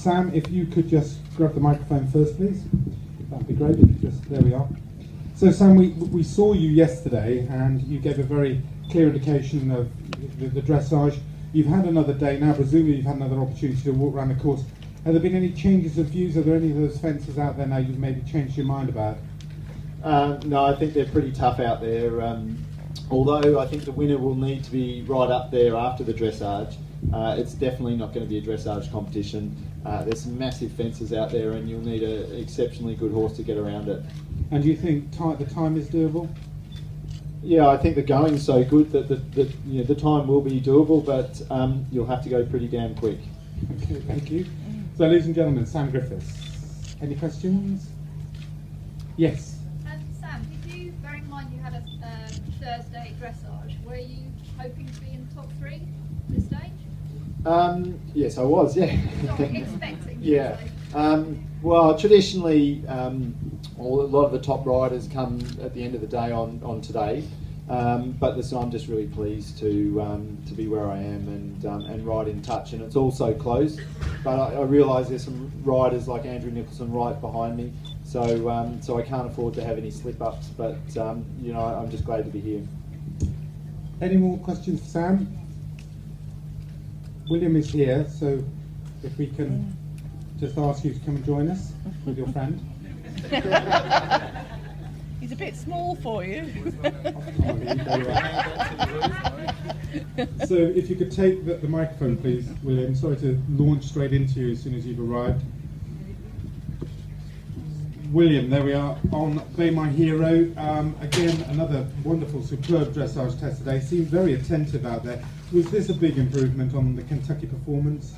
Sam, if you could just grab the microphone first, please. That'd be great. There we are. So Sam, we saw you yesterday and you gave a very clear indication of the dressage. You've had another day now, presumably you've had another opportunity to walk around the course. Have there been any changes of views? Are there any of those fences out there now you've maybe changed your mind about? No, I think they're pretty tough out there. Although I think the winner will need to be right up there after the dressage. It's definitely not going to be a dressage competition. There's some massive fences out there and you'll need an exceptionally good horse to get around it. And do you think the time is doable? Yeah, I think the going's so good that the time will be doable, but you'll have to go pretty damn quick. Okay, thank you. So, ladies and gentlemen, Sam Griffiths. Any questions? Yes. Sam, did you, bearing in mind you had a Thursday dressage, were you hoping to be in the top 3 at this stage? Yes, I was, yeah. Sorry, expecting. Yeah. Well, traditionally, a lot of the top riders come at the end of the day on today. But this, I'm just really pleased to be where I am and ride in touch. And it's also close, but I realise there's some riders like Andrew Nicholson right behind me, so I can't afford to have any slip-ups. But you know, I'm just glad to be here. Any more questions for Sam? William is here, so if we can just ask you to come and join us with your friend. He's a bit small for you. So if you could take the microphone, please, William. Sorry to launch straight into you as soon as you've arrived. William, there we are on Be My Hero. Again, another wonderful, superb dressage test today. Seemed very attentive out there. Was this a big improvement on the Kentucky performance?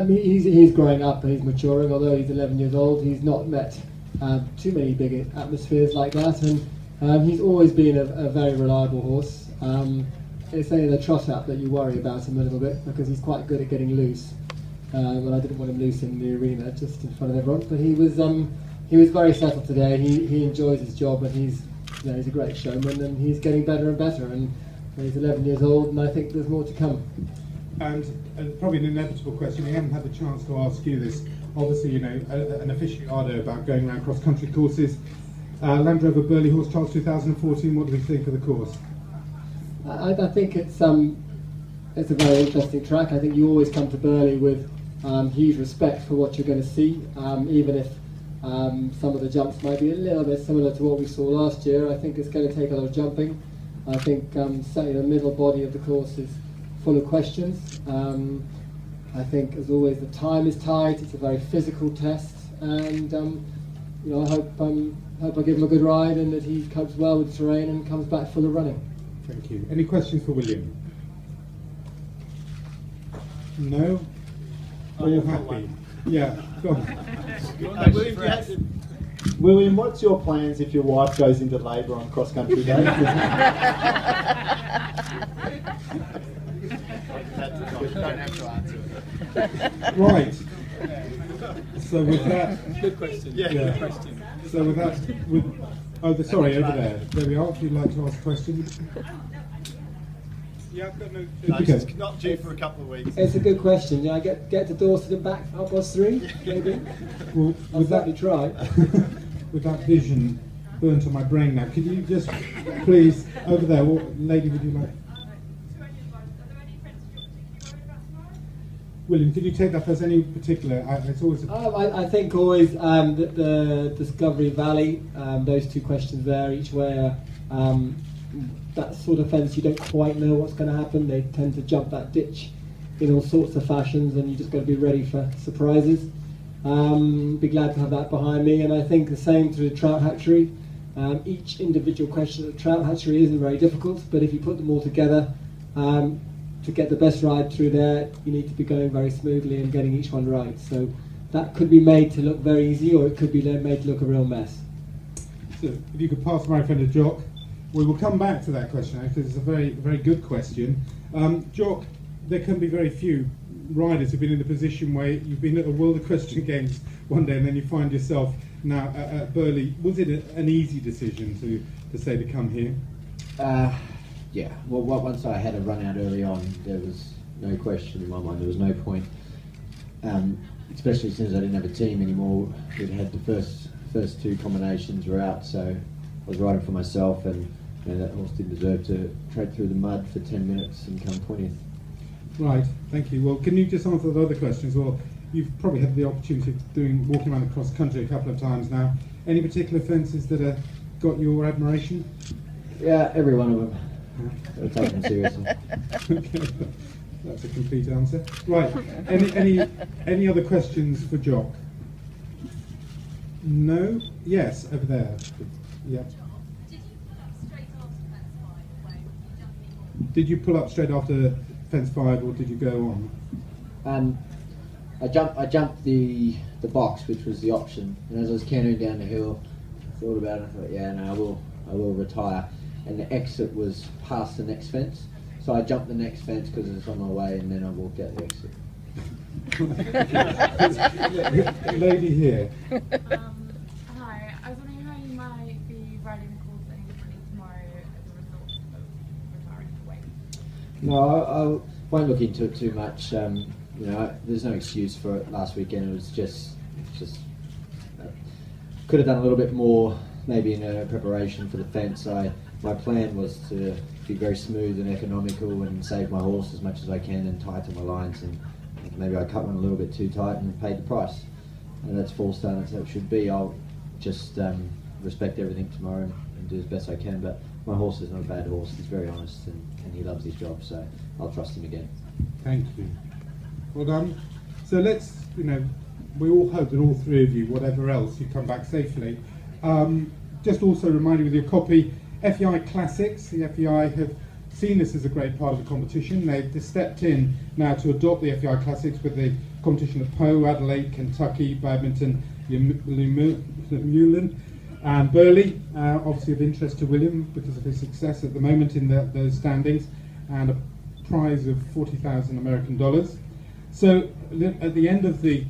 He's growing up and he's maturing. Although he's 11 years old, he's not met too many big atmospheres like that, and he's always been a very reliable horse. It's only the trot out that you worry about him a little bit, because he's quite good at getting loose. Well, I didn't want him loose in the arena just in front of everyone, but he was very settled today. He enjoys his job, and he's a great showman, and he's getting better and better. And he's 11 years old, and I think there's more to come. And probably an inevitable question, we haven't had the chance to ask you this. Obviously, you know, an aficionado about going around cross-country courses. Land Rover Burghley Horse Trials 2014, what do we think of the course? I think it's a very interesting track. I think you always come to Burghley with huge respect for what you're going to see, even if some of the jumps might be a little bit similar to what we saw last year. I think it's going to take a lot of jumping. I think certainly the middle body of the course is full of questions. I think, as always, the time is tight. It's a very physical test, and you know, I hope I give him a good ride and that he copes well with the terrain and comes back full of running. Thank you. Any questions for William? No? All happy? Yeah, go on. William, what's your plans if your wife goes into labour on cross-country day? Right. So with that, good question. Yeah. Good question. So with that, sorry, over there. There we are. If you'd like to ask a question. Yeah, I've got no. It's not due for a couple of weeks. It's a good question. Yeah, I get to Dorset and back 3:30, maybe. Well, I'll certainly try. With that vision burnt on my brain now, could you just please over there, what lady would you like? William, could you take that as any particular? It's always. I think always the Discovery Valley. Those two questions there, each way. That sort of fence, you don't quite know what's going to happen. They tend to jump that ditch in all sorts of fashions, and you just got to be ready for surprises. Be glad to have that behind me, and I think the same through the Trout Hatchery. Each individual question at the Trout Hatchery isn't very difficult, but if you put them all together, to get the best ride through there, you need to be going very smoothly and getting each one right. So that could be made to look very easy, or it could be made to look a real mess. So if you could pass my friend a Jock. We will come back to that question because it's a very, very good question. Jock, there can be very few riders who've been in the position where you've been at a World Equestrian Games one day and then you find yourself now at Burghley. Was it an easy decision to say to come here? Yeah, well, once I had a run out early on, there was no question in my mind, there was no point. especially since I didn't have a team anymore. We'd had the first two combinations were out, so I was riding for myself, and that horse didn't deserve to tread through the mud for 10 minutes and come 20th. Right, thank you. Well, can you just answer the other questions? Well, you've probably had the opportunity of walking around the cross country a couple of times now. Any particular fences that have got your admiration? Yeah, every one of them. I'll take them seriously. Okay, that's a complete answer. Right, any other questions for Jock? No? Yes, over there. Yeah. Did you pull up straight after fence 5, or did you go on? I jumped the box, which was the option, and as I was canoeing down the hill, I thought about it. I thought, yeah, no, I will retire. And the exit was past the next fence, so I jumped the next fence because it's on my way, and then I walked out the exit. Lady here. Hi, I was wondering how you might be riding the course any differently tomorrow as a result of retiring away. No, I won't look into it too much. There's no excuse for it. Last weekend it was just could have done a little bit more, maybe in preparation for the fence. My plan was to be very smooth and economical and save my horse as much as I can and tighten my lines, and maybe I cut one a little bit too tight and paid the price. And that's false start, that's how it should be. I'll just respect everything tomorrow and do as best I can, but my horse is not a bad horse. He's very honest and he loves his job, so I'll trust him again. Thank you. Well done. So let's, we all hope that all three of you, whatever else, you come back safely. Just also remind you with your copy, FEI Classics. The FEI have seen this as a great part of the competition. They've stepped in now to adopt the FEI Classics with the competition at Poe, Adelaide, Kentucky, Badminton, Mullen, and Burghley. Obviously of interest to William because of his success at the moment in those standings, and a prize of $40,000 American. So at the end of the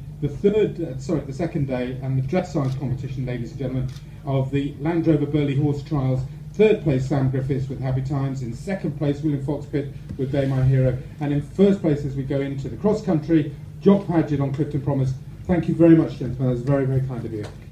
second day and the dressage competition, ladies and gentlemen, of the Land Rover Burghley Horse Trials, third place Sam Griffiths with Happy Times, in second place William Foxpitt with Bay My Hero, and in first place as we go into the cross country, Jock Paget on Clifton Promise. Thank you very much, gentlemen. That was very, very kind of you.